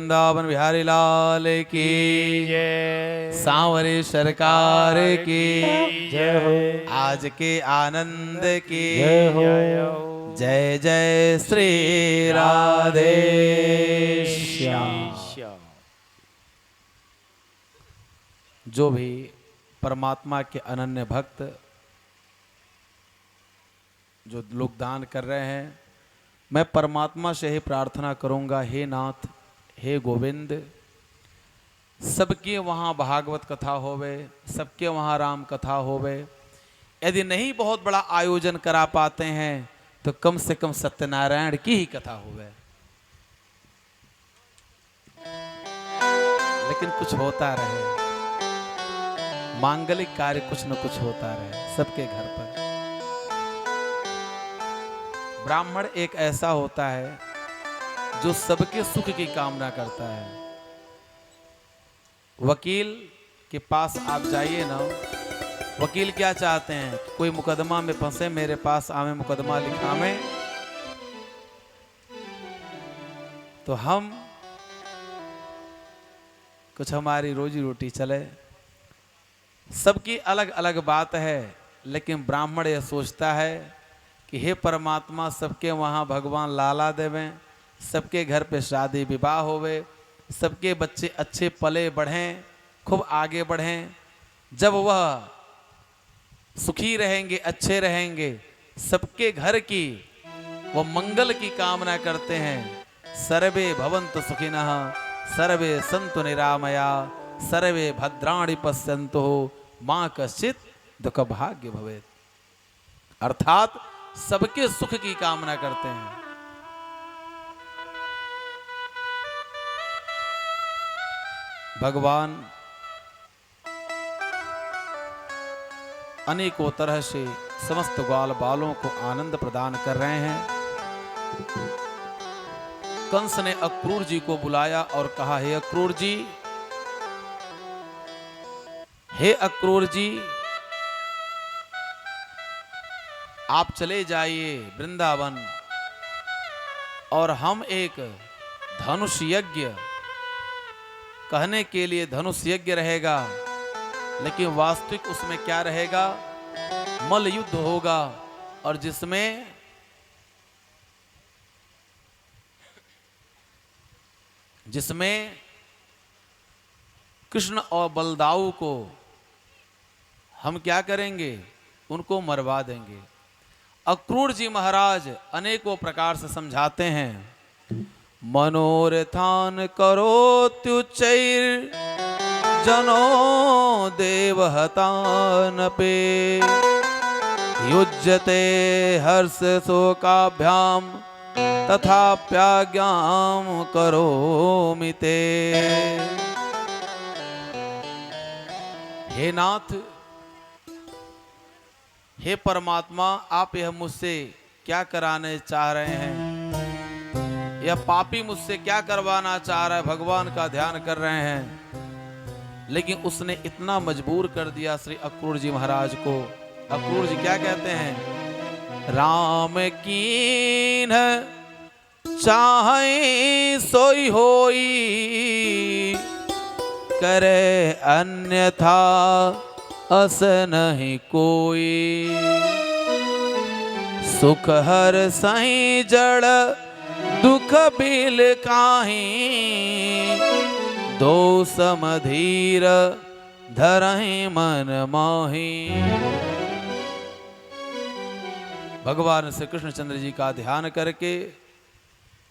वृंदावन बिहारी लाल की जय। सांवरे सरकार की जय हो। आज के आनंद की जय हो। जय जय श्री राधे श्याम। जो भी परमात्मा के अनन्य भक्त जो लोग दान कर रहे हैं, मैं परमात्मा से ही प्रार्थना करूंगा, हे नाथ, हे गोविंद, सबके वहाँ भागवत कथा होवे, सबके वहाँ राम कथा होवे। यदि नहीं बहुत बड़ा आयोजन करा पाते हैं तो कम से कम सत्यनारायण की ही कथा होवे। लेकिन कुछ होता रहे, मांगलिक कार्य कुछ न कुछ होता रहे सबके घर पर। ब्राह्मण एक ऐसा होता है जो सबके सुख की कामना करता है। वकील के पास आप जाइए ना, वकील क्या चाहते हैं? कोई मुकदमा में फंसे, मेरे पास आवे, मुकदमा लिखावे तो हम कुछ हमारी रोजी रोटी चले। सबकी अलग अलग बात है, लेकिन ब्राह्मण यह सोचता है कि हे परमात्मा, सबके वहाँ भगवान लाला देवें, सबके घर पे शादी विवाह होवे, सबके बच्चे अच्छे पले बढ़ें, खूब आगे बढ़ें। जब वह सुखी रहेंगे, अच्छे रहेंगे, सबके घर की वो मंगल की कामना करते हैं। सर्वे भवन्तु सुखिनः, सर्वे सन्तु निरामया, सर्वे भद्राणि पश्यन्तु मां कश्चित् दुःख भाग्य भवेत्। अर्थात सबके सुख की कामना करते हैं। भगवान अनेकों तरह से समस्त ग्वाल बालों को आनंद प्रदान कर रहे हैं। कंस ने अक्रूर जी को बुलाया और कहा, हे अक्रूर जी, हे अक्रूर जी, आप चले जाइए वृंदावन और हम एक धनुष यज्ञ, कहने के लिए धनुष यज्ञ रहेगा, लेकिन वास्तविक उसमें क्या रहेगा? मल्ल युद्ध होगा, और जिसमें कृष्ण और बलदाऊ को हम क्या करेंगे? उनको मरवा देंगे। अक्रूर जी महाराज अनेकों प्रकार से समझाते हैं। मनोरथान करोत्युच्चैर् जनो देवहतान पे युज्यते हर्ष शोकाभ्याम तथाप्याज्ञाम करोमि ते। हे नाथ, हे परमात्मा, आप यह मुझसे क्या कराने चाह रहे हैं? यह पापी मुझसे क्या करवाना चाह रहा है? भगवान का ध्यान कर रहे हैं, लेकिन उसने इतना मजबूर कर दिया श्री अक्रूर जी महाराज को। अक्रूर जी क्या कहते हैं? राम कीन चाहे सोई होई, करे अन्यथा अस नहीं कोई। सुख हर सही जड़ दुख बिल काहीं, दो समधीर धरहि मन माही। भगवान श्री कृष्णचंद्र जी का ध्यान करके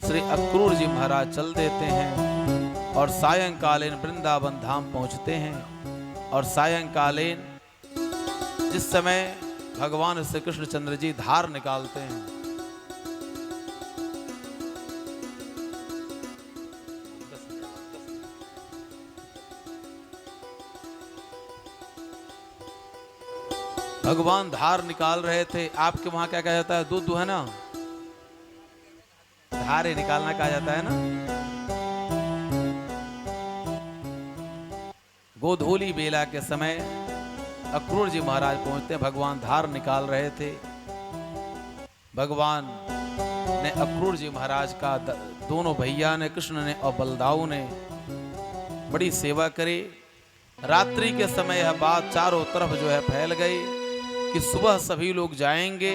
श्री अक्रूर जी महाराज चल देते हैं और सायंकालीन वृंदावन धाम पहुंचते हैं। और सायंकालीन जिस समय भगवान श्री कृष्णचंद्र जी धार निकालते हैं, भगवान धार निकाल रहे थे। आपके वहां क्या कहा जाता है? दूध है ना, धारे निकालना कहा जाता है ना। गोधूली बेला के समय अक्रूर जी महाराज पहुंचते हैं। भगवान धार निकाल रहे थे। भगवान ने अक्रूर जी महाराज का दोनों भैया ने, कृष्ण ने और बलदाऊ ने बड़ी सेवा करी। रात्रि के समय यह बात चारों तरफ जो है फैल गई कि सुबह सभी लोग जाएंगे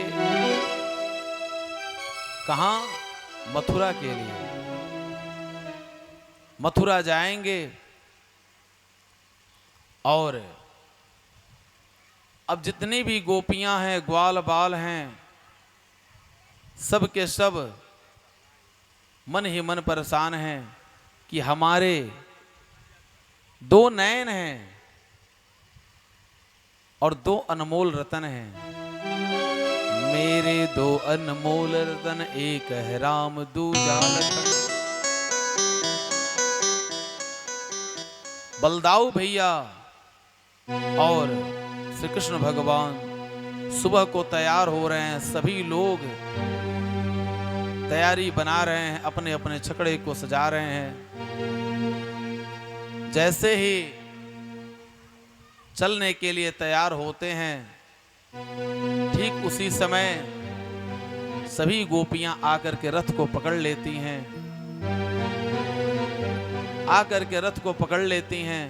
कहां? मथुरा के लिए। मथुरा जाएंगे और अब जितनी भी गोपियां हैं, ग्वाल बाल हैं, सब के सब मन ही मन परेशान हैं कि हमारे दो नयन हैं और दो अनमोल रतन हैं। मेरे दो अनमोल रतन, एक है राम दूजा लखन। बलदाऊ भैया और श्री कृष्ण भगवान सुबह को तैयार हो रहे हैं। सभी लोग तैयारी बना रहे हैं, अपने अपने छकड़े को सजा रहे हैं। जैसे ही चलने के लिए तैयार होते हैं, ठीक उसी समय सभी गोपियां आकर के रथ को पकड़ लेती हैं, आकर के रथ को पकड़ लेती हैं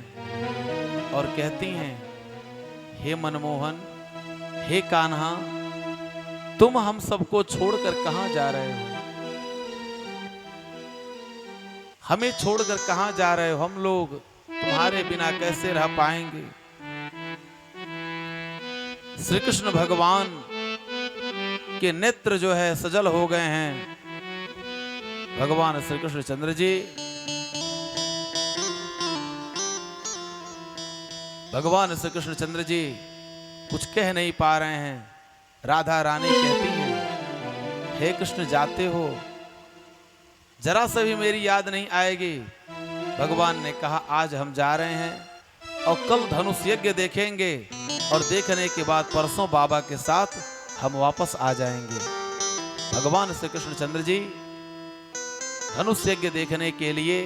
और कहती हैं, हे मनमोहन, हे कान्हा, तुम हम सबको छोड़कर कहां जा रहे हो? हमें छोड़कर कहां जा रहे हो? हम लोग तुम्हारे बिना कैसे रह पाएंगे? श्री कृष्ण भगवान के नेत्र जो है सजल हो गए हैं। भगवान श्री कृष्ण चंद्र जी, भगवान श्री कृष्ण चंद्र जी कुछ कह नहीं पा रहे हैं। राधा रानी कहती हैं, हे कृष्ण, जाते हो, जरा सा भी मेरी याद नहीं आएगी? भगवान ने कहा, आज हम जा रहे हैं और कल धनुष यज्ञ देखेंगे और देखने के बाद परसों बाबा के साथ हम वापस आ जाएंगे। भगवान श्री कृष्ण चंद्र जी धनुष यज्ञ देखने के लिए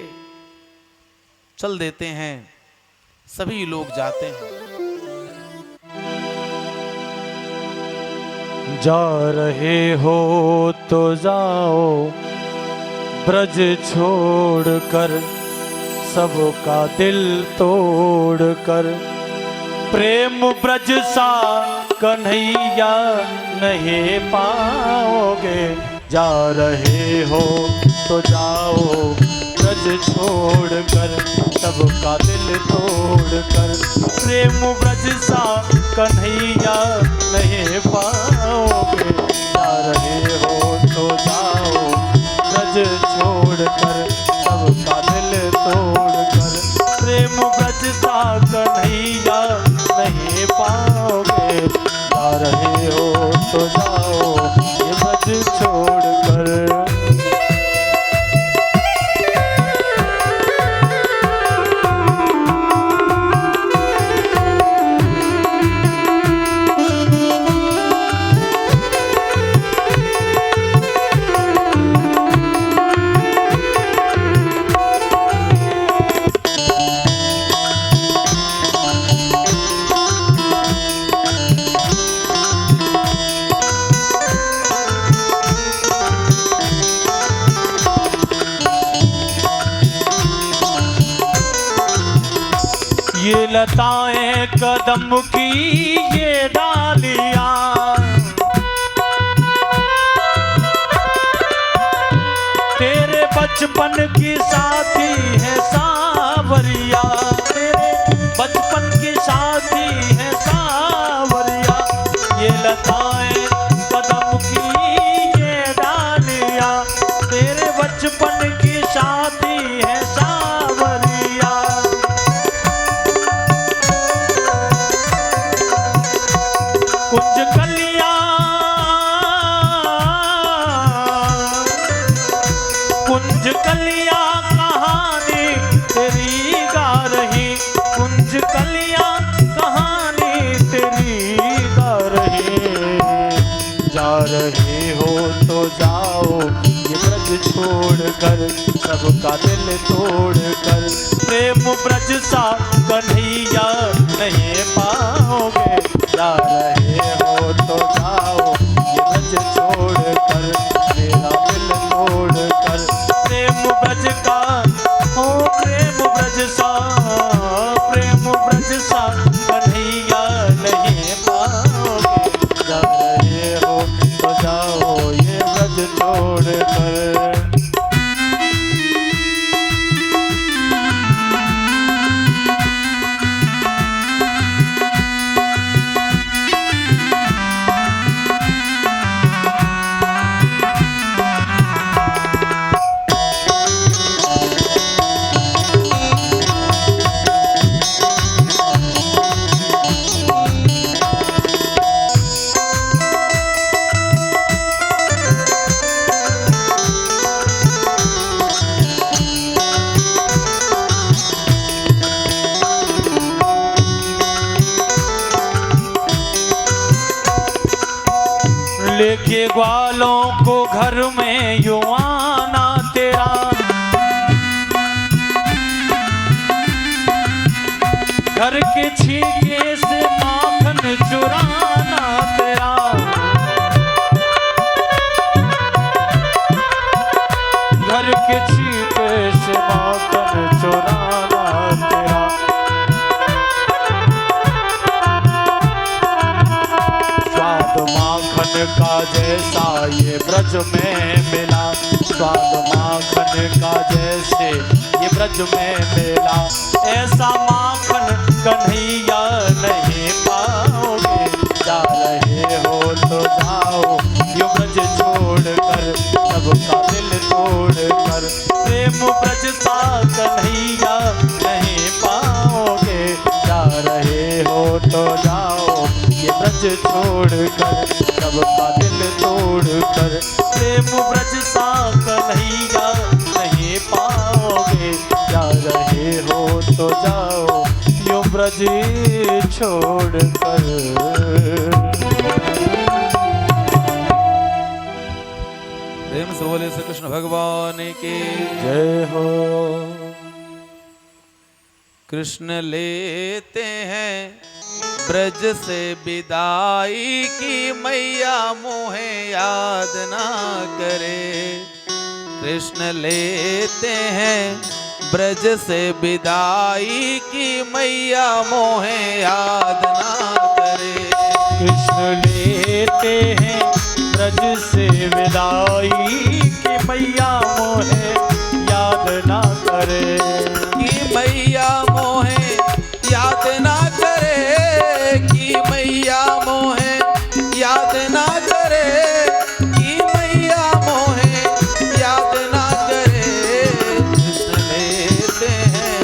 चल देते हैं। सभी लोग जाते हैं। जा रहे हो तो जाओ, ब्रज छोड़ कर, सबका दिल तोड़ कर। प्रेम ब्रज सा कन्हैया नहीं पाओगे। जा रहे हो तो जाओ, ब्रज छोड़ कर, सबका दिल तोड़ कर। प्रेम ब्रज सा कन्हैया नहीं पाओगे। जा रहे हो तो जाओ, ब्रज छोड़ कर, सबका दिल तोड़ कर। प्रेम ब्रज सा कन्हैया नहीं पाओगे। जा रहे हो तो जाओ, ये ब्रज छोड़ कर। ये लताएं कदम की ये डालियां, तेरे बचपन की साथी है सावरिया। तेरे बचपन की साथी है सावरिया। ये लताएं कदम की ये डालियां, तेरे बचपन की साथी है सावरिया। कुंज कलियां, कुंज कलियां कहानी तेरी गा रही। कुंज कलियां कहानी तेरी गा रही। जा रहे हो तो जाओ, ये ब्रज छोड़ कर, सबका दिल तोड़ कर। प्रेम ब्रज सा कन्हैया नहीं पाओगे। जा रहे हो तो जाओ, ये ब्रज छोड़ कर, मेरा दिल तोड़ कर। प्रेम लेके ग्वालों को घर में यूं आना तेरा, घर के छीके से माखन चुराना तेरा, घर के छीके से माखन चुराना तेरा। स्वाद माखन का जैसा ये ब्रज में मिला, स्वाद माखन का जैसे ये ब्रज में मिला, ऐसा माखन कन्हैया नहीं पाओगे। जा रहे हो तो जाओ यो ब्रज छोड़ कर, सबका दिल तोड़ कर, प्रेम ब्रज सा कन्हैया नहीं पाओगे। जा रहे हो तो जाओ ये ब्रज छोड़ कर, सबका दिल तोड़ कर, प्रेम ब्रज सा कन्हैया नहीं पाओगे। जा रहे हो तो जाओ यो ब्रज छोड़ कर। प्रेम से बोले श्री कृष्ण भगवान की जय हो। कृष्ण लेते हैं ब्रज से विदाई की, मैया मोहे याद ना करे। कृष्ण लेते हैं ब्रज से विदाई की, मैया मोहे याद ना करे। कृष्ण लेते हैं ब्रज से विदाई की, मैया मोहे याद ना करे। कि मैया मोहे याद ना करे, कि मैया मोहे याद ना करे, कि मैया मोहे याद ना करे। कृष्ण लेते हैं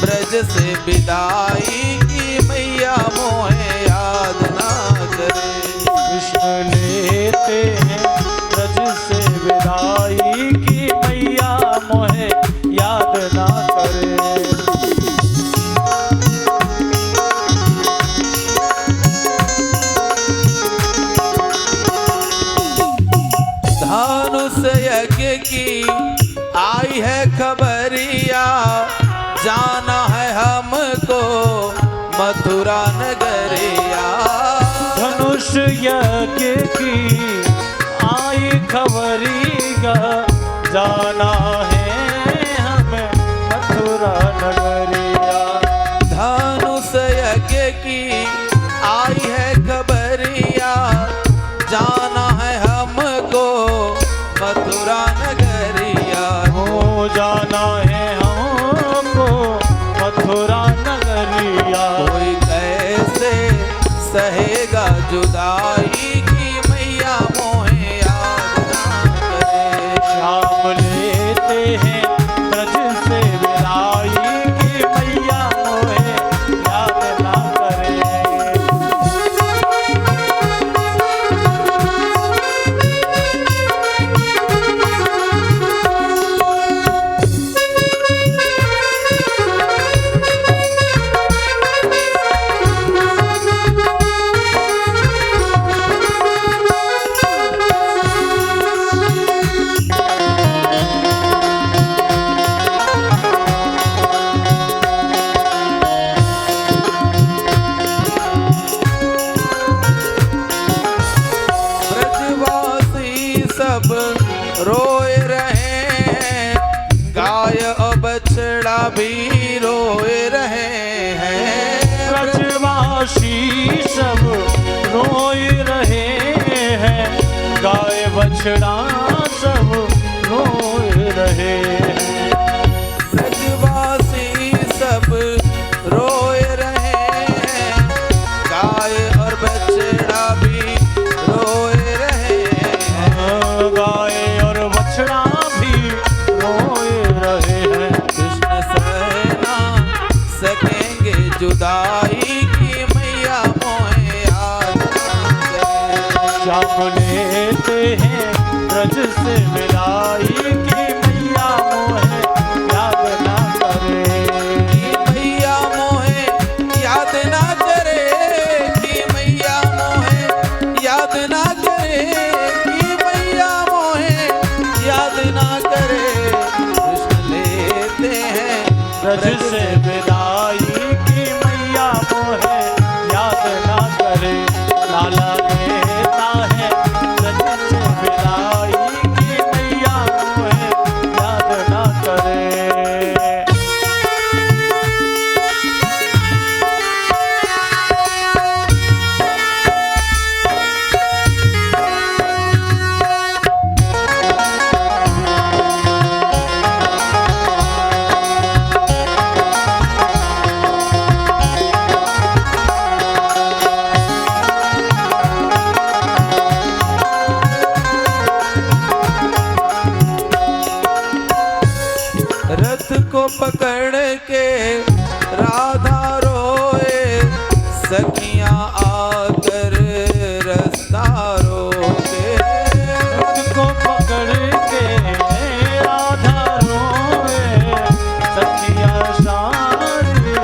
ब्रज से विदाई की, मैया मोहे याद ना करे। कृष्ण लेते हैं ब्रज से विदाई की, मैया मोहे याद ना करे। धनुष यज्ञ की आई है खबरिया, जाना है हमको मथुरा नगरिया। धनुष यज्ञ की आई खबरिया, जाना है हमें मथुरा नगरिया। धनुष यज्ञ की आई है खबरिया, जाना है हमको मथुरा नगरिया। हो जाना है हमको मथुरा नगरिया। कोई कैसे सहेगा जुदाई की, मैया मोहे याद ना करे। श्याम लेते हैं ब्रज से विदाई की, मैया मोहे याद ना करे। ब्रजवासी सब रोए रहे हैं, गाय और बछड़ा भी रोए रहे हैं। ब्रजवासी सब रोए रहे हैं, गाय बछड़ा सब रोए रहे हैं। ब्रजवासी सब रोए रहे हैं, गाय और बछड़ा भी रोए रहे हैं। गाय और बछड़ा भी रोए रहे हैं। कृष्ण सहना सकेंगे जुदाई की, मैया मोहे याद ना करे। श्याम लेते हैं ब्रज ब्रज से विदाई की मैया मोहे याद ना करे। लाला लेता है ब्रज से विदाई की मैया मोहे याद ना करे। रथ को पकड़ के राधा रोए, सखियां आकर रास्ता रोके। को पकड़ के राधा रोए, सखिया सारी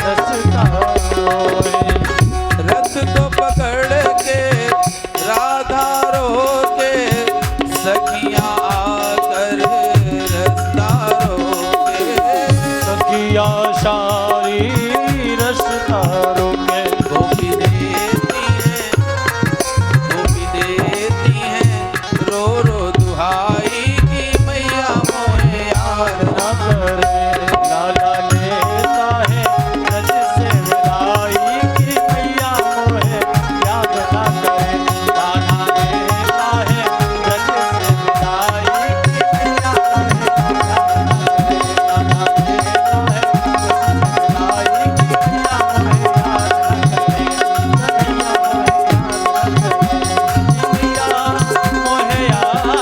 रास्ता रोए। रथ को पकड़ के राधा रोके, सखियां आकर रास्ता रोके। सखिया सारी रास्ता रोके। गोपी देती हैं रो रो दुहाई की मैया मोहे याद ना करे। लाला लेता है ब्रज से विदाई की मैया मोहे याद ना करे। लाला लेता है ब्रज से विदाई की मैया मोहे याद ना करे। लाला लेता है ब्रज से विदाई की मैया मोहे याद ना करे। मैया मोहे याद ना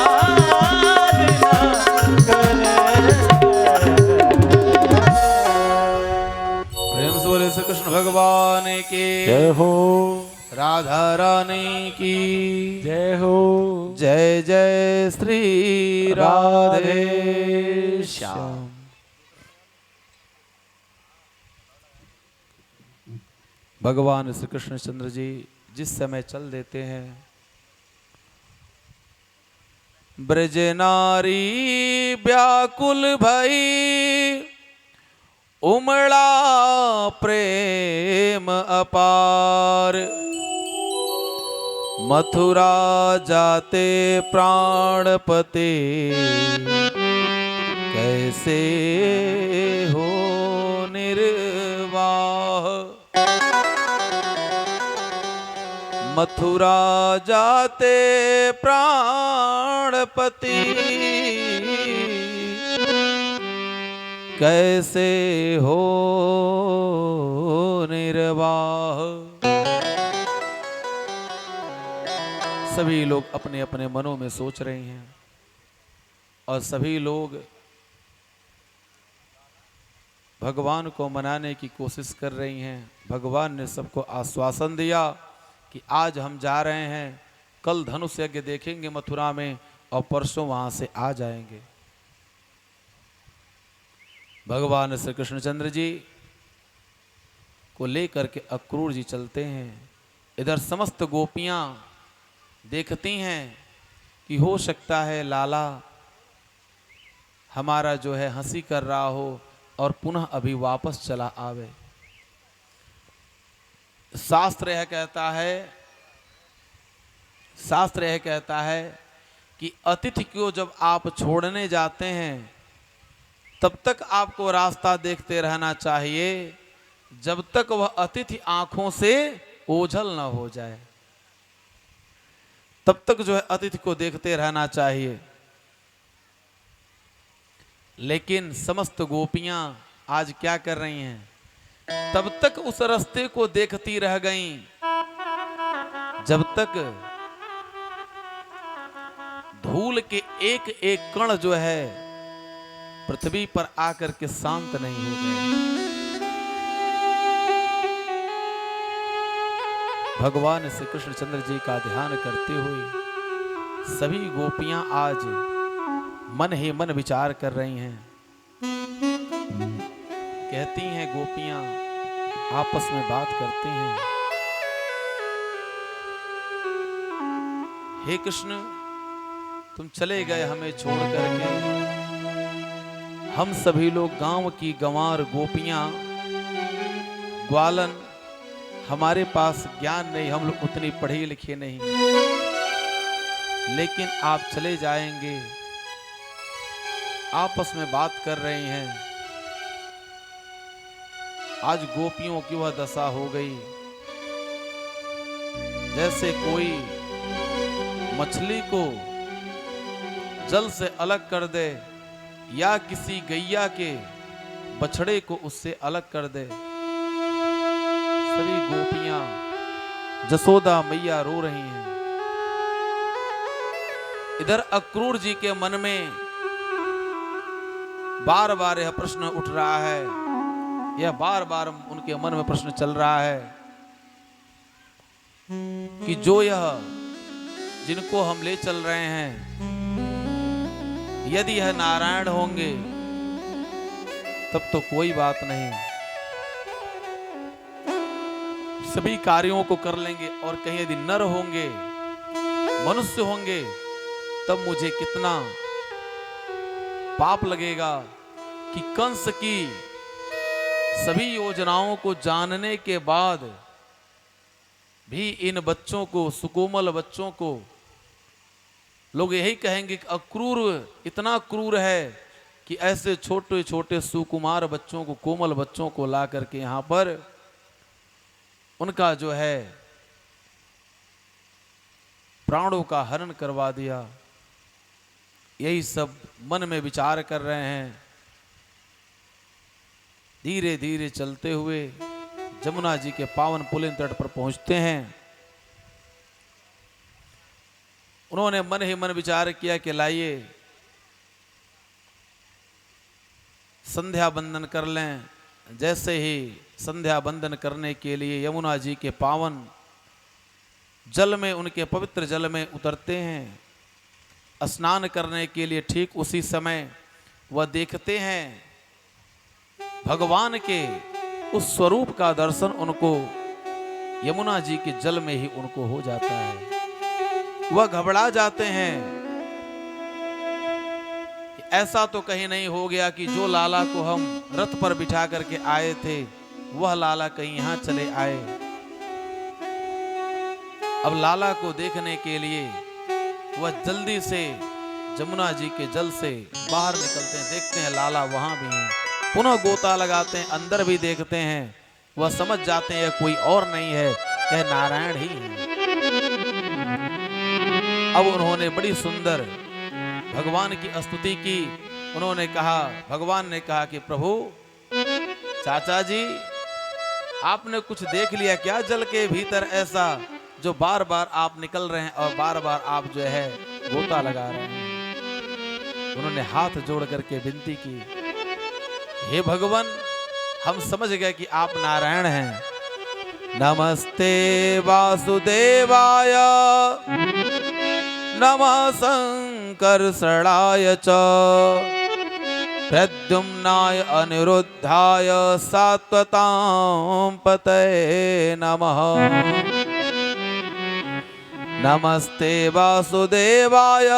प्रेम से बोले श्री कृष्ण भगवान की जय हो। राधा रानी की जय हो। जय जय श्री राधे श्याम। भगवान श्री कृष्ण चंद्र जी जिस समय चल देते हैं, ब्रज नारी व्याकुल भई, उमड़ा प्रेम अपार। मथुरा जाते प्राणपते, कैसे हो निर्वाह। मथुरा जाते प्राणपति, कैसे हो निर्वाह। सभी लोग अपने अपने मनों में सोच रहे हैं और सभी लोग भगवान को मनाने की कोशिश कर रही हैं। भगवान ने सबको आश्वासन दिया कि आज हम जा रहे हैं, कल धनुष यज्ञ देखेंगे मथुरा में और परसों वहां से आ जाएंगे। भगवान श्री कृष्णचंद्र जी को लेकर के अक्रूर जी चलते हैं। इधर समस्त गोपियां देखती हैं कि हो सकता है लाला हमारा जो है हंसी कर रहा हो और पुनः अभी वापस चला आवे। शास्त्र यह कहता है कि अतिथि को जब आप छोड़ने जाते हैं तब तक आपको रास्ता देखते रहना चाहिए जब तक वह अतिथि आंखों से ओझल न हो जाए, तब तक जो है अतिथि को देखते रहना चाहिए। लेकिन समस्त गोपियां आज क्या कर रही हैं, तब तक उस रास्ते को देखती रह गईं जब तक धूल के एक एक कण जो है पृथ्वी पर आकर के शांत नहीं हो गए। भगवान श्री कृष्णचंद्र जी का ध्यान करते हुए सभी गोपियां आज मन ही मन विचार कर रही हैं। कहती हैं गोपियां, आपस में बात करती हैं, हे कृष्ण तुम चले गए हमें छोड़ करके, हम सभी लोग गांव की गंवार गोपियां ग्वालन, हमारे पास ज्ञान नहीं, हम लोग उतनी पढ़े लिखे नहीं, लेकिन आप चले जाएंगे, आपस में बात कर रहे हैं। आज गोपियों की वह दशा हो गई जैसे कोई मछली को जल से अलग कर दे या किसी गैया के बछड़े को उससे अलग कर दे। सभी गोपियां जसोदा मैया रो रही हैं। इधर अक्रूर जी के मन में बार बार यह प्रश्न उठ रहा है, यह बार बार उनके मन में प्रश्न चल रहा है कि जो यह जिनको हम ले चल रहे हैं, यदि यह नारायण होंगे तब तो कोई बात नहीं, सभी कार्यों को कर लेंगे, और कहीं यदि नर होंगे, मनुष्य होंगे, तब मुझे कितना पाप लगेगा कि कंस की सभी योजनाओं को जानने के बाद भी इन बच्चों को, सुकोमल बच्चों को, लोग यही कहेंगे कि अक्रूर इतना क्रूर है कि ऐसे छोटे छोटे सुकुमार बच्चों को, कोमल बच्चों को ला करके यहां पर उनका जो है प्राणों का हरण करवा दिया। यही सब मन में विचार कर रहे हैं। धीरे धीरे चलते हुए जमुना जी के पावन पुलिन तट पर पहुंचते हैं। उन्होंने मन ही मन विचार किया कि लाइए संध्या बंदन कर लें। जैसे ही संध्या बंदन करने के लिए यमुना जी के पावन जल में, उनके पवित्र जल में उतरते हैं स्नान करने के लिए, ठीक उसी समय वह देखते हैं भगवान के उस स्वरूप का दर्शन उनको यमुना जी के जल में ही उनको हो जाता है। वह घबरा जाते हैं। ऐसा तो कहीं नहीं हो गया कि जो लाला को हम रथ पर बिठा करके आए थे वह लाला कहीं यहां चले आए। अब लाला को देखने के लिए वह जल्दी से जमुना जी के जल से बाहर निकलते हैं, देखते हैं लाला वहां भी हैं। पुनः गोता लगाते हैं, अंदर भी देखते हैं। वह समझ जाते हैं यह कोई और नहीं है, यह नारायण ही है। अब उन्होंने बड़ी सुंदर भगवान की स्तुति की। उन्होंने कहा, भगवान ने कहा कि प्रभु चाचा जी, आपने कुछ देख लिया क्या जल के भीतर ऐसा जो बार बार आप निकल रहे हैं और बार बार आप जो है गोता लगा रहे हैं। उन्होंने हाथ जोड़ करके विनती की, हे भगवान, हम समझ गए कि आप नारायण हैं। नमस्ते वासुदेवाय नमः संकर्षणाय च प्रद्युम्नाय अनिरुद्धाय सात्वतां पतये नमः। नमस्ते वासुदेवाय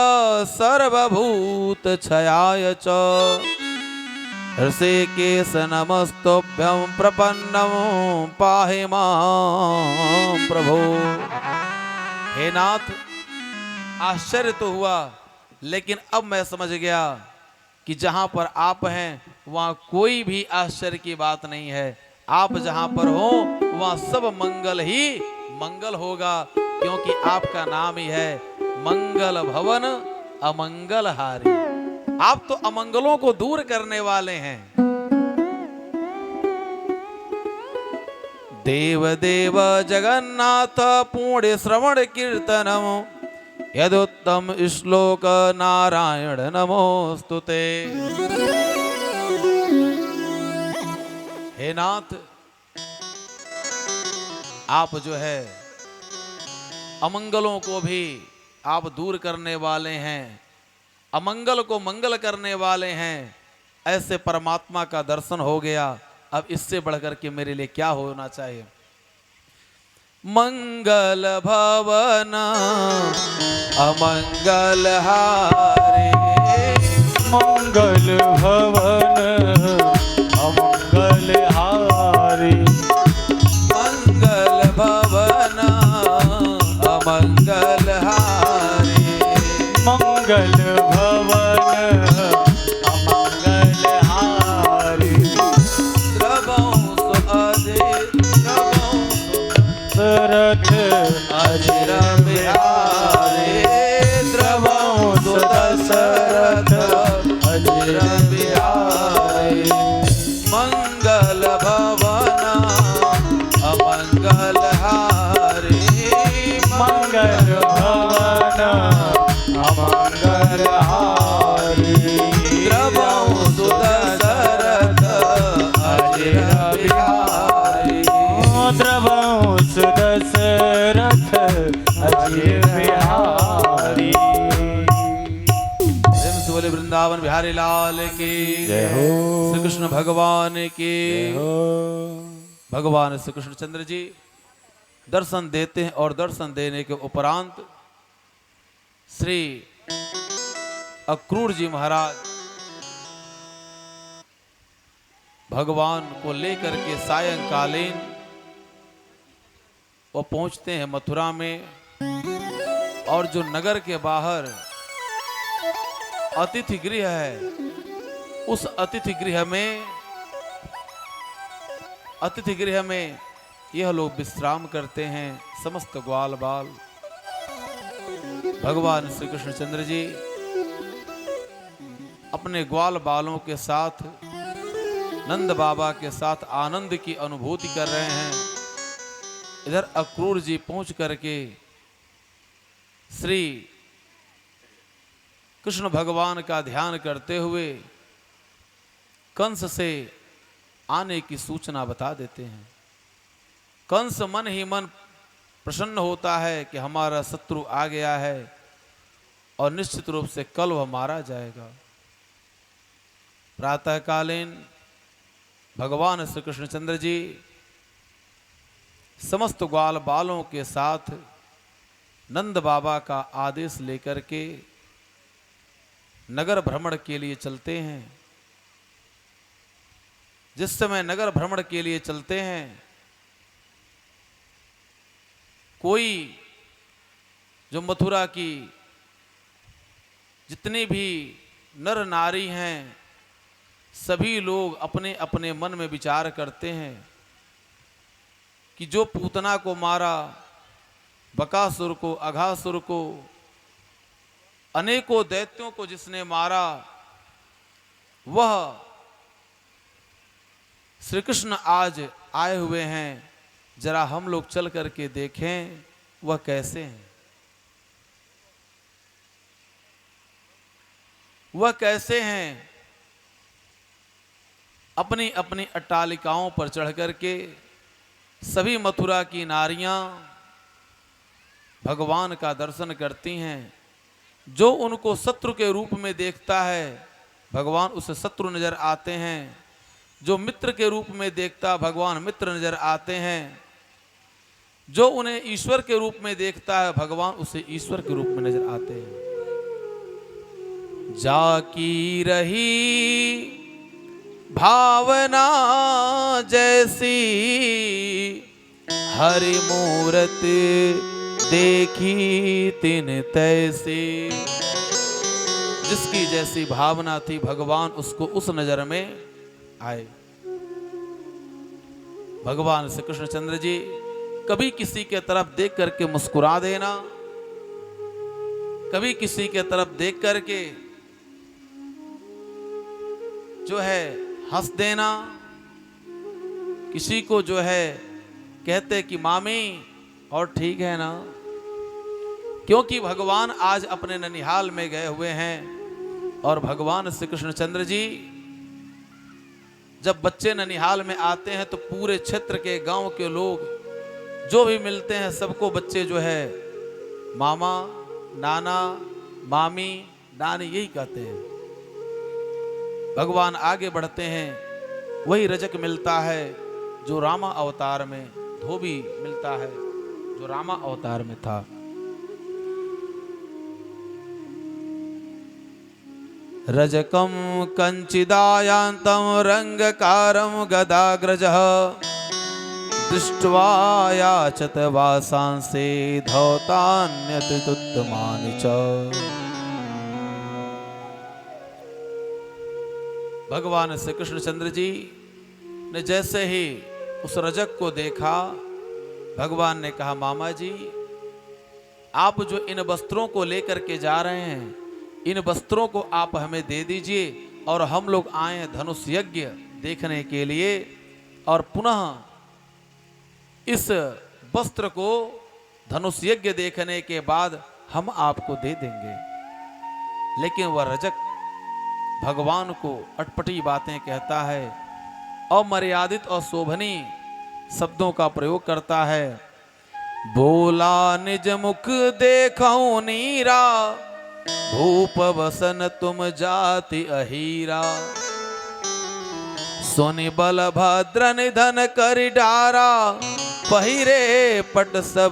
सर्वभूत क्षयाय च ऋषिकेश नमस्तुभ्यं प्रपन्नं पाहि मां प्रभो। हे नाथ, आश्चर्य तो हुआ, लेकिन अब मैं समझ गया कि जहां पर आप हैं वहां कोई भी आश्चर्य की बात नहीं है। आप जहां पर हो वहां सब मंगल ही मंगल होगा, क्योंकि आपका नाम ही है मंगल भवन अमंगल हारी। आप तो अमंगलों को दूर करने वाले हैं। देव देव जगन्नाथ पुण्य श्रवण कीर्तनम यदुत्तम श्लोक नारायण नमोस्तुते। हे नाथ, आप जो है अमंगलों को भी आप दूर करने वाले हैं, अमंगल को मंगल करने वाले हैं। ऐसे परमात्मा का दर्शन हो गया। अब इससे बढ़कर के मेरे लिए क्या होना चाहिए? मंगल भवन अमंगल हारे, मंगल भवन मंगल भवन अमंगल हारी मंगल भवन अमंगल हारी द्रवहु सुदशरथ अजिर बिहारी द्रवहु सुदशरथ अजिर बिहारी। प्रेम से बोले वृंदावन बिहारी लाल की जय हो। श्री कृष्ण भगवान की जय हो। भगवान श्री कृष्णचंद्र जी दर्शन देते हैं और दर्शन देने के उपरांत श्री अक्रूर जी महाराज भगवान को लेकर के सायंकालीन वो पहुंचते हैं मथुरा में। और जो नगर के बाहर अतिथि गृह है, उस अतिथि गृह में यह लोग विश्राम करते हैं, समस्त ग्वाल बाल। भगवान श्री कृष्णचंद्र जी अपने ग्वाल बालों के साथ नंद बाबा के साथ आनंद की अनुभूति कर रहे हैं। इधर अक्रूर जी पहुंच करके श्री कृष्ण भगवान का ध्यान करते हुए कंस से आने की सूचना बता देते हैं। कंस मन ही मन प्रसन्न होता है कि हमारा शत्रु आ गया है और निश्चित रूप से कल वह मारा जाएगा। प्रातःकालीन भगवान श्री कृष्णचंद्र जी समस्त ग्वाल बालों के साथ नंद बाबा का आदेश लेकर के नगर भ्रमण के लिए चलते हैं। जिस समय नगर भ्रमण के लिए चलते हैं, कोई जो मथुरा की जितनी भी नर नारी हैं, सभी लोग अपने अपने मन में विचार करते हैं कि जो पूतना को मारा, बकासुर को, अघासुर को, अनेकों दैत्यों को जिसने मारा, वह श्री कृष्ण आज आए हुए हैं। जरा हम लोग चल करके देखें वह कैसे हैं, वह कैसे हैं। अपनी अपनी अट्टालिकाओं पर चढ़ करके सभी मथुरा की नारियां भगवान का दर्शन करती हैं। जो उनको शत्रु के रूप में देखता है, भगवान उसे शत्रु नजर आते हैं। जो मित्र के रूप में देखता, भगवान मित्र नजर आते हैं। जो उन्हें ईश्वर के रूप में देखता है, भगवान उसे ईश्वर के रूप में नजर आते हैं। जाकी रही भावना जैसी, हरि मूरत देखी तिन तैसी। जिसकी जैसी भावना थी, भगवान उसको उस नजर में आए। भगवान श्री कृष्णचंद्र जी कभी किसी के तरफ देख करके मुस्कुरा देना, कभी किसी के तरफ देख करके जो है हंस देना, किसी को जो है कहते कि मामी और ठीक है ना। क्योंकि भगवान आज अपने ननिहाल में गए हुए हैं और भगवान श्री कृष्णचंद्र जी जब बच्चे ननिहाल में आते हैं तो पूरे क्षेत्र के गांव के लोग जो भी मिलते हैं सबको बच्चे जो है मामा, नाना, मामी, नानी यही कहते हैं। भगवान आगे बढ़ते हैं, वही रजक मिलता है जो रामा अवतार में, धोबी मिलता है जो रामा अवतार में था। रजकम कंचिदायांतम रंगकारम गदाग्रजः दृष्ट्वा याचत वासांसे धौतान्यतुत्तमानि च। भगवान श्री कृष्णचंद्र जी ने जैसे ही उस रजक को देखा, भगवान ने कहा मामा जी आप जो इन वस्त्रों को लेकर के जा रहे हैं, इन वस्त्रों को आप हमें दे दीजिए और हम लोग आए हैं धनुष यज्ञ देखने के लिए। और पुनः इस वस्त्र को धनुष यज्ञ देखने के बाद हम आपको दे देंगे। लेकिन वह रजक भगवान को अटपटी बातें कहता है, अमर्यादित और शोभनीय शब्दों का प्रयोग करता है। बोला निज मुख देखऊं नीरा, भूप वसन तुम जाति अहीरा। सोनि बल भद्र निधन कर डारा, पहिरे पट सब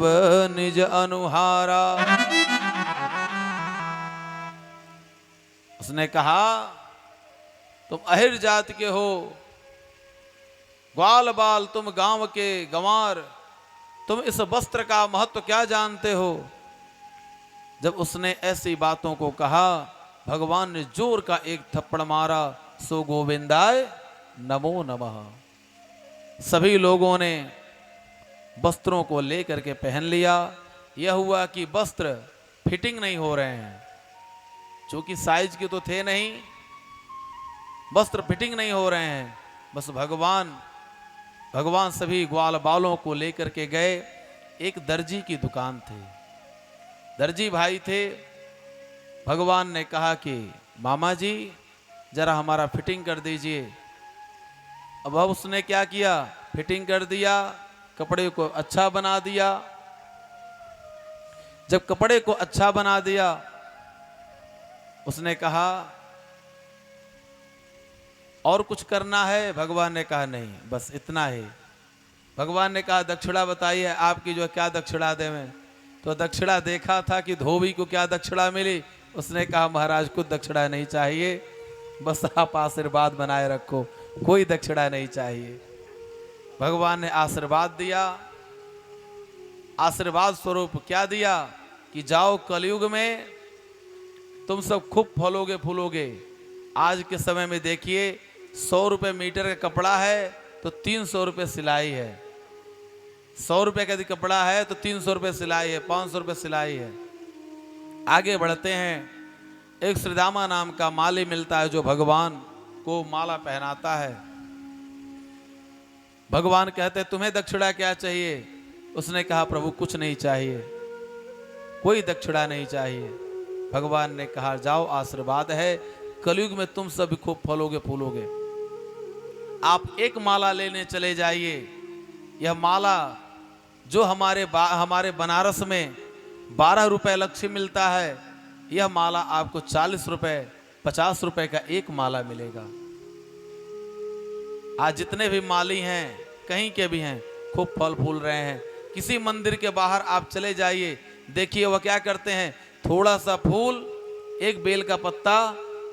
निज अनुहारा। उसने कहा तुम अहिर जात के हो, ग्वाल बाल तुम गांव के गंवार, तुम इस वस्त्र का महत्व क्या जानते हो। जब उसने ऐसी बातों को कहा, भगवान ने जोर का एक थप्पड़ मारा। सो गोविंदाय नमो नमः। सभी लोगों ने वस्त्रों को लेकर के पहन लिया। यह हुआ कि वस्त्र फिटिंग नहीं हो रहे हैं, क्योंकि साइज के तो थे नहीं, वस्त्र फिटिंग नहीं हो रहे हैं। बस भगवान सभी ग्वाल बालों को लेकर के गए। एक दर्जी की दुकान थी, दर्जी भाई थे। भगवान ने कहा कि मामा जी जरा हमारा फिटिंग कर दीजिए। अब उसने क्या किया, फिटिंग कर दिया, कपड़े को अच्छा बना दिया। जब कपड़े को अच्छा बना दिया, उसने कहा और कुछ करना है। भगवान ने कहा नहीं, बस इतना ही। भगवान ने कहा दक्षिणा बताइए, आपकी जो क्या दक्षिणा दे मैं। तो दक्षिणा देखा था कि धोबी को क्या दक्षिणा मिली। उसने कहा महाराज को दक्षिणा नहीं चाहिए, बस आप आशीर्वाद बनाए रखो, कोई दक्षिणा नहीं चाहिए। भगवान ने आशीर्वाद दिया। आशीर्वाद स्वरूप क्या दिया कि जाओ कलयुग में तुम सब खूब फलोगे फूलोगे। आज के समय में देखिए 100 रुपये मीटर का कपड़ा है तो 300 रुपये सिलाई है। 100 रुपये का यदि कपड़ा है तो 300 रुपये सिलाई है, 500 रुपये सिलाई है। आगे बढ़ते हैं। एक श्रीदामा नाम का माली मिलता है जो भगवान को माला पहनाता है। भगवान कहते तुम्हें दक्षिणा क्या चाहिए। उसने कहा प्रभु कुछ नहीं चाहिए, कोई दक्षिणा नहीं चाहिए। भगवान ने कहा जाओ आशीर्वाद है, कलयुग में तुम सब खूब फलोगे फूलोगे। आप एक माला लेने चले जाइए। यह माला जो हमारे बनारस में 12 रुपए लक्ष्य मिलता है, यह माला आपको 40 रुपए 50 रुपए का एक माला मिलेगा। आज जितने भी माली हैं, कहीं के भी हैं, खूब फल फूल रहे हैं। किसी मंदिर के बाहर आप चले जाइए, देखिए वह क्या करते हैं, थोड़ा सा फूल, एक बेल का पत्ता,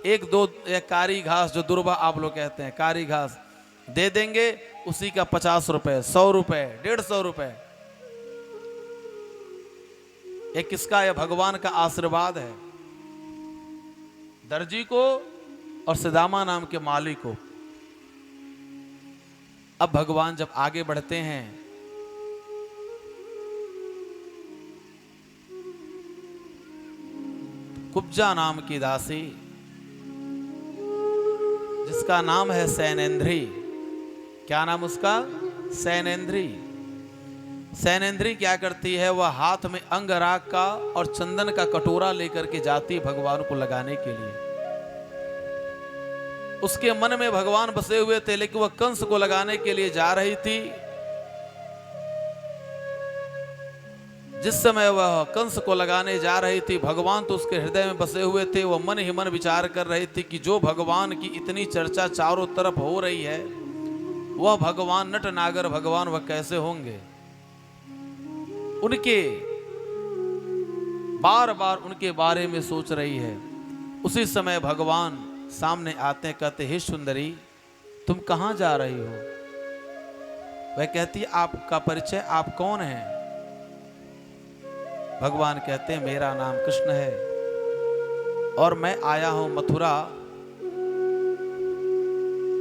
एक दो कारी घास, जो दुर्वा आप लोग कहते हैं कारी घास, दे देंगे। उसी का 50 रुपए 100 रुपए 150 रुपए। ये किसका, यह भगवान का आशीर्वाद है। दर्जी को और सिदामा नाम के माली को। अब भगवान जब आगे बढ़ते हैं, कुब्जा नाम की दासी, जिसका नाम है सैनेन्द्री। क्या नाम उसका, सैनेन्द्री। सैनेन्द्री क्या करती है, वह हाथ में अंगराग का और चंदन का कटोरा लेकर के जाती भगवान को लगाने के लिए। उसके मन में भगवान बसे हुए थे, लेकिन वह कंस को लगाने के लिए जा रही थी। जिस समय वह कंस को लगाने जा रही थी, भगवान तो उसके हृदय में बसे हुए थे। वह मन ही मन विचार कर रही थी कि जो भगवान की इतनी चर्चा चारों तरफ हो रही है, वह भगवान नट नागर भगवान वह कैसे होंगे। उनके बार बार उनके बारे में सोच रही है। उसी समय भगवान सामने आते हैं, कहते हे सुंदरी तुम कहां जा रही हो। वह कहती है आपका परिचय, आप कौन हैं। भगवान कहते हैं मेरा नाम कृष्ण है और मैं आया हूं मथुरा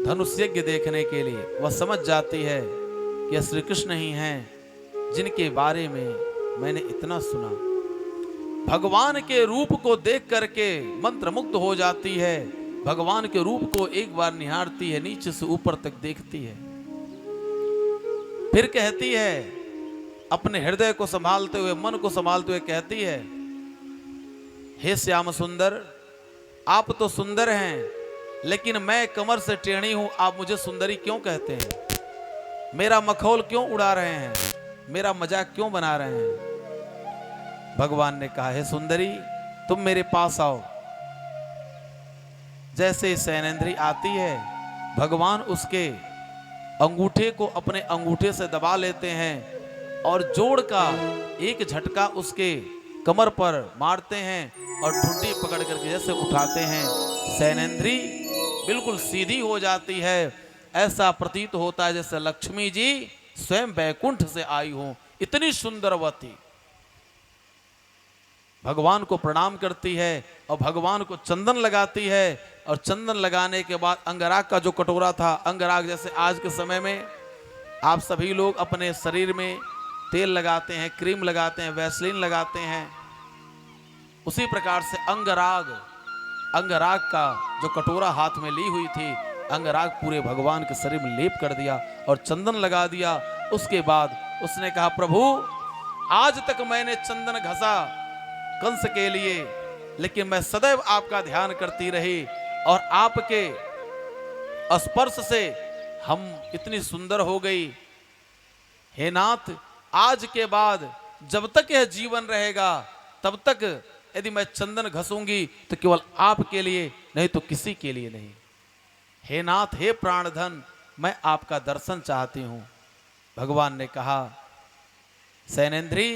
धनुष यज्ञ देखने के लिए। वह समझ जाती है कि यह श्री कृष्ण ही हैं जिनके बारे में मैंने इतना सुना। भगवान के रूप को देख करके मंत्रमुग्ध हो जाती है। भगवान के रूप को एक बार निहारती है, नीचे से ऊपर तक देखती है। फिर कहती है, अपने हृदय को संभालते हुए, मन को संभालते हुए कहती है, हे श्याम सुंदर, आप तो सुंदर हैं, लेकिन मैं कमर से टेढ़ी हूं, आप मुझे सुंदरी क्यों कहते हैं? मेरा मखौल क्यों उड़ा रहे हैं? मेरा मजाक क्यों बना रहे हैं? भगवान ने कहा, हे सुंदरी, तुम मेरे पास आओ। जैसे सैनेन्द्री आती है, भगवान उसके अंगूठे को अपने अंगूठे से दबा लेते हैं और जोड़ का एक झटका उसके कमर पर मारते हैं और ठुड्डी पकड़ करके जैसे उठाते हैं, सैनेन्द्री बिल्कुल सीधी हो जाती है। ऐसा प्रतीत होता है जैसे लक्ष्मी जी स्वयं बैकुंठ से आई हो, इतनी सुंदरवती। भगवान को प्रणाम करती है और भगवान को चंदन लगाती है, और चंदन लगाने के बाद अंगराग का जो कटोरा था, अंगराग जैसे आज के समय में आप सभी लोग अपने शरीर में तेल लगाते हैं, क्रीम लगाते हैं, वैसलीन लगाते हैं, उसी प्रकार से अंगराग का जो कटोरा हाथ में ली हुई थी, अंगराग पूरे भगवान के शरीर में लेप कर दिया और चंदन लगा दिया। उसके बाद उसने कहा, प्रभु, आज तक मैंने चंदन घसा कंस के लिए, लेकिन मैं सदैव आपका ध्यान करती रही और आपके स्पर्श से हम इतनी सुंदर हो गई। हे नाथ, आज के बाद जब तक यह जीवन रहेगा तब तक यदि मैं चंदन घसूंगी तो केवल आपके लिए, नहीं तो किसी के लिए नहीं। हे नाथ, हे प्राणधन, मैं आपका दर्शन चाहती हूं। भगवान ने कहा, सैनेन्द्री,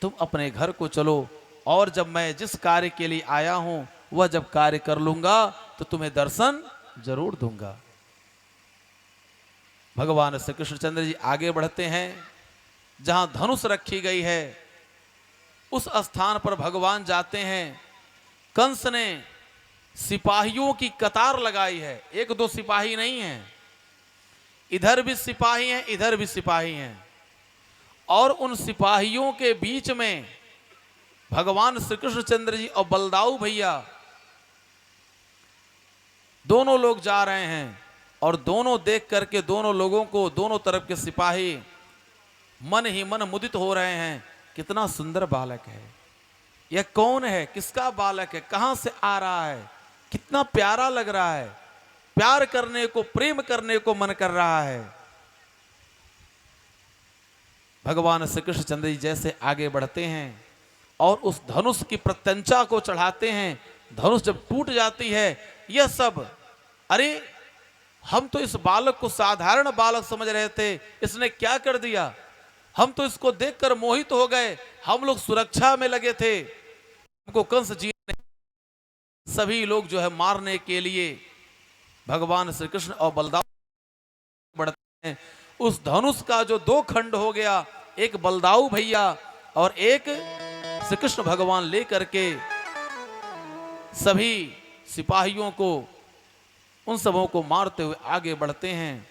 तुम अपने घर को चलो, और जब मैं जिस कार्य के लिए आया हूं वह जब कार्य कर लूंगा तो तुम्हें दर्शन जरूर दूंगा। भगवान श्री कृष्णचंद्र जी आगे बढ़ते हैं। जहां धनुष रखी गई है उस स्थान पर भगवान जाते हैं। कंस ने सिपाहियों की कतार लगाई है, एक दो सिपाही नहीं है, इधर भी सिपाही हैं, इधर भी सिपाही हैं, और उन सिपाहियों के बीच में भगवान श्री कृष्णचंद्र जी और बलदाऊ भैया दोनों लोग जा रहे हैं, और दोनों देख करके दोनों लोगों को, दोनों तरफ के सिपाही मन ही मन मुदित हो रहे हैं। कितना सुंदर बालक है, यह कौन है, किसका बालक है, कहां से आ रहा है, कितना प्यारा लग रहा है, प्यार करने को, प्रेम करने को मन कर रहा है। भगवान श्री कृष्णचंद्र जी जैसे आगे बढ़ते हैं और उस धनुष की प्रत्यंचा को चढ़ाते हैं, धनुष जब टूट जाती है, यह सब, अरे हम तो इस बालक को साधारण बालक समझ रहे थे, इसने क्या कर दिया, हम तो इसको देखकर मोहित हो गए, हम लोग सुरक्षा में लगे थे, हमको कंस जी ने सभी लोग जो है मारने के लिए भगवान श्री कृष्ण और बलदाऊ बढ़ते हैं। उस धनुष का जो दो खंड हो गया, एक बलदाऊ भैया और एक श्री कृष्ण भगवान लेकर के सभी सिपाहियों को, उन सबों को मारते हुए आगे बढ़ते हैं।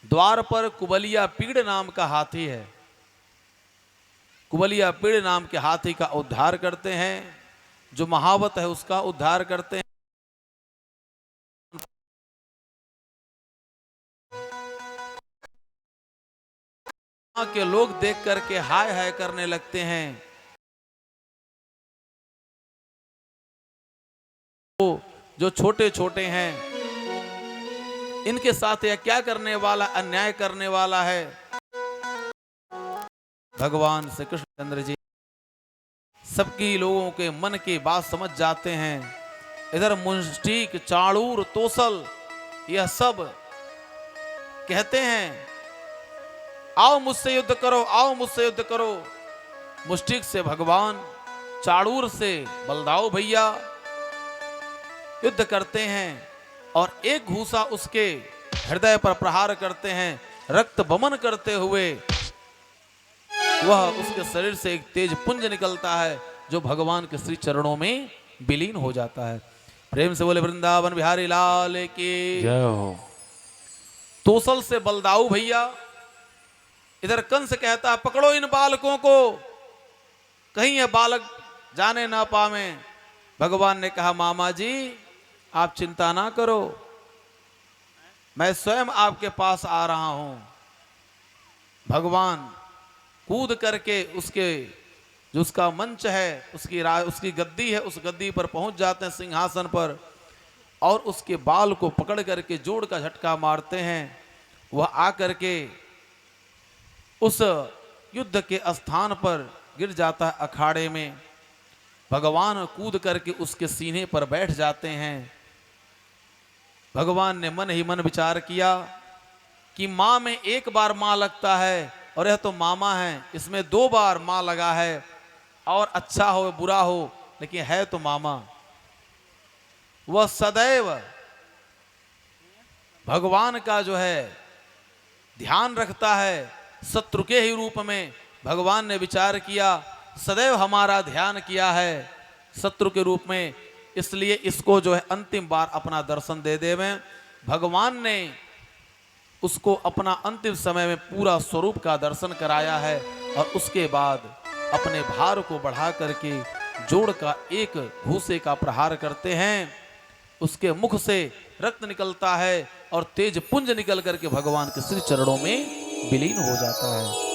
द्वार पर कुबलिया पीड़ नाम का हाथी है, कुबलिया पीड़ नाम के हाथी का उद्धार करते हैं, जो महावत है उसका उद्धार करते हैं। वहां के लोग देख करके हाय हाय करने लगते हैं। वो जो छोटे छोटे हैं, इनके साथ यह क्या करने वाला, अन्याय करने वाला है। भगवान श्री कृष्णचंद्र जी सबकी लोगों के मन की बात समझ जाते हैं। इधर मुष्टिक, चाणूर, तोसल, यह सब कहते हैं, आओ मुझसे युद्ध करो, आओ मुझसे युद्ध करो। मुष्टिक से भगवान, चाणूर से बलदाऊ भैया युद्ध करते हैं और एक घूसा उसके हृदय पर प्रहार करते हैं। रक्त बमन करते हुए वह उसके शरीर से एक तेज पुंज निकलता है, जो भगवान के श्री चरणों में विलीन हो जाता है। प्रेम से बोले वृंदावन बिहारी लाल की जय हो। तोसल से बलदाऊ भैया, इधर कंस कहता है, पकड़ो इन बालकों को, कहीं ये बालक जाने ना पावे। भगवान ने कहा, मामा जी आप चिंता ना करो, मैं स्वयं आपके पास आ रहा हूं। भगवान कूद करके उसके जो उसका मंच है, उसकी गद्दी है, उस गद्दी पर पहुंच जाते हैं, सिंहासन पर, और उसके बाल को पकड़ करके जोड़ का झटका मारते हैं। वह आकर के उस युद्ध के स्थान पर गिर जाता है अखाड़े में। भगवान कूद करके उसके सीने पर बैठ जाते हैं। भगवान ने मन ही मन विचार किया कि माँ में एक बार माँ लगता है और यह तो मामा है, इसमें 2 बार माँ लगा है, और अच्छा हो बुरा हो लेकिन है तो मामा। वह सदैव भगवान का जो है ध्यान रखता है। शत्रु के ही रूप में भगवान ने विचार किया, सदैव हमारा ध्यान किया है शत्रु के रूप में, इसलिए इसको जो है अंतिम बार अपना दर्शन दे देवें। भगवान ने उसको अपना अंतिम समय में पूरा स्वरूप का दर्शन कराया है, और उसके बाद अपने भार को बढ़ा करके जोड़ का एक घूसे का प्रहार करते हैं। उसके मुख से रक्त निकलता है और तेज पुंज निकल करके भगवान के श्री चरणों में विलीन हो जाता है।